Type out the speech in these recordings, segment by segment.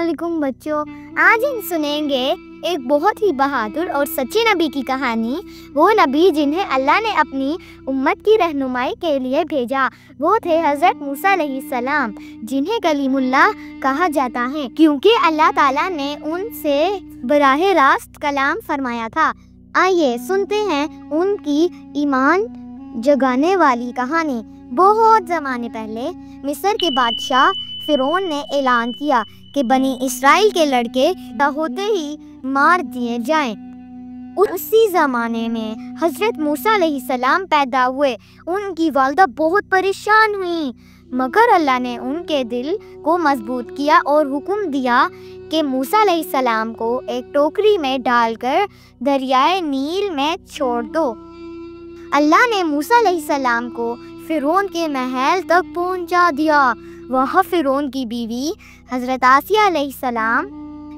علیکم بچوں، آج ہم سنیں گے ایک بہت ہی بہادر اور سچے نبی کی کہانی۔ وہ نبی جنہیں اللہ نے اپنی امت کی رہنمائی کے لیے بھیجا وہ تھے حضرت موسیٰ علیہ السلام، جنہیں کلیم اللہ کہا جاتا ہے کیونکہ اللہ تعالیٰ نے ان سے براہ راست کلام فرمایا تھا۔ آئیے سنتے ہیں ان کی ایمان جگانے والی کہانی۔ بہت زمانے پہلے مصر کے بادشاہ فرعون نے اعلان کیا کہ بنی اسرائیل کے لڑکے ہوتے ہی مار دیے جائیں۔ اسی زمانے میں حضرت موسیٰ علیہ السلام پیدا ہوئے۔ ان کی والدہ بہت پریشان ہوئی، مگر اللہ نے ان کے دل کو مضبوط کیا اور حکم دیا کہ موسیٰ علیہ السلام کو ایک ٹوکری میں ڈال کر دریائے نیل میں چھوڑ دو۔ اللہ نے موسیٰ علیہ السلام کو فرعون کے محل تک پہنچا دیا۔ وہاں فرعون کی بیوی حضرت آسیہ علیہ السلام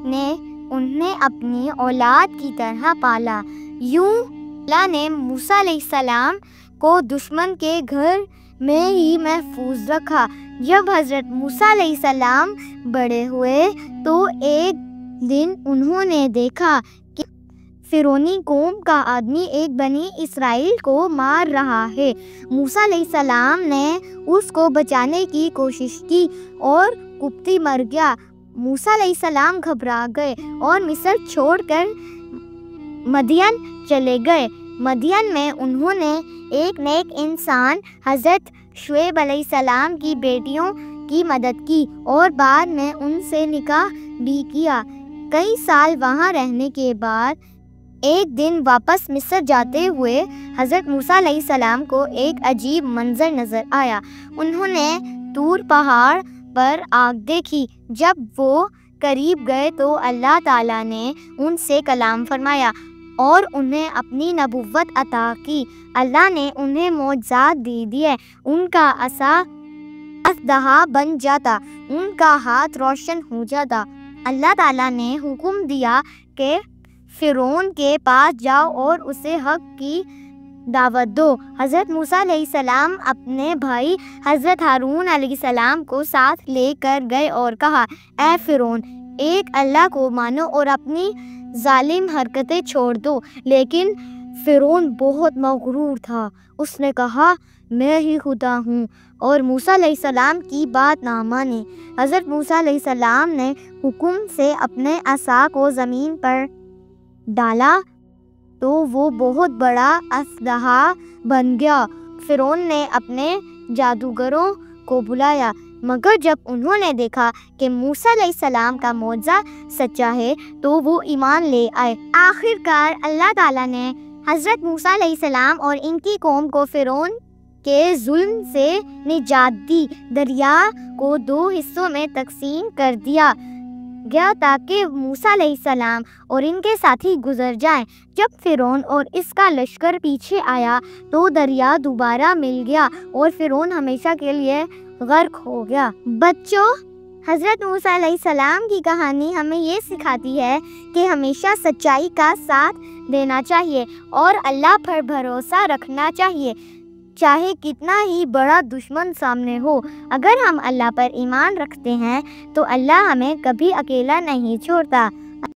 نے انہیں اپنی اولاد کی طرح پالا۔ یوں اللہ نے موسیٰ علیہ السلام کو دشمن کے گھر میں ہی محفوظ رکھا۔ جب حضرت موسیٰ علیہ السلام بڑے ہوئے تو ایک دن انہوں نے دیکھا کہ فرعونی قوم کا آدمی ایک بنی اسرائیل کو مار رہا ہے۔ موسیٰ علیہ السلام نے اس کو بچانے کی کوشش کی اور قبطی مر گیا۔ موسیٰ علیہ السلام گھبرا گئے اور مصر چھوڑ کر مدین چلے گئے۔ مدین میں انہوں نے ایک نیک انسان حضرت شعیب علیہ السلام کی بیٹیوں کی مدد کی اور بعد میں ان سے نکاح بھی کیا۔ کئی سال وہاں رہنے کے بعد ایک دن واپس مصر جاتے ہوئے حضرت موسیٰ علیہ السلام کو ایک عجیب منظر نظر آیا۔ انہوں نے طور پہاڑ پر آگ دیکھی۔ جب وہ قریب گئے تو اللہ تعالیٰ نے ان سے کلام فرمایا اور انہیں اپنی نبوت عطا کی۔ اللہ نے انہیں معجزات دے دیے۔ ان کا عصا اژدہا بن جاتا، ان کا ہاتھ روشن ہو جاتا۔ اللہ تعالیٰ نے حکم دیا کہ فرعون کے پاس جاؤ اور اسے حق کی دعوت دو۔ حضرت موسیٰ علیہ السلام اپنے بھائی حضرت ہارون علیہ السلام کو ساتھ لے کر گئے اور کہا، اے فرعون، ایک اللہ کو مانو اور اپنی ظالم حرکتیں چھوڑ دو۔ لیکن فرعون بہت مغرور تھا۔ اس نے کہا، میں ہی خدا ہوں، اور موسیٰ علیہ السلام کی بات نہ مانی۔ حضرت موسیٰ علیہ السلام نے حکم سے اپنے عصا کو زمین پر ڈالا تو وہ بہت بڑا اژدہا بن گیا۔ فرعون نے اپنے جادوگروں کو بلایا، مگر جب انہوں نے دیکھا کہ موسیٰ علیہ السلام کا معجزہ سچا ہے تو وہ ایمان لے آئے۔ آخر کار اللہ تعالیٰ نے حضرت موسیٰ علیہ السلام اور ان کی قوم کو فرعون کے ظلم سے نجات دی۔ دریا کو دو حصوں میں تقسیم کر دیا گیا تاکہ موسیٰ علیہ السلام اور ان کے ساتھی گزر جائیں۔ جب فرعون اور اس کا لشکر پیچھے آیا تو دریا دوبارہ مل گیا اور فرعون ہمیشہ کے لیے غرق ہو گیا۔ بچوں، حضرت موسیٰ علیہ السلام کی کہانی ہمیں یہ سکھاتی ہے کہ ہمیشہ سچائی کا ساتھ دینا چاہیے اور اللہ پر بھروسہ رکھنا چاہیے، چاہے کتنا ہی بڑا دشمن سامنے ہو۔ اگر ہم اللہ پر ایمان رکھتے ہیں تو اللہ ہمیں کبھی اکیلا نہیں چھوڑتا۔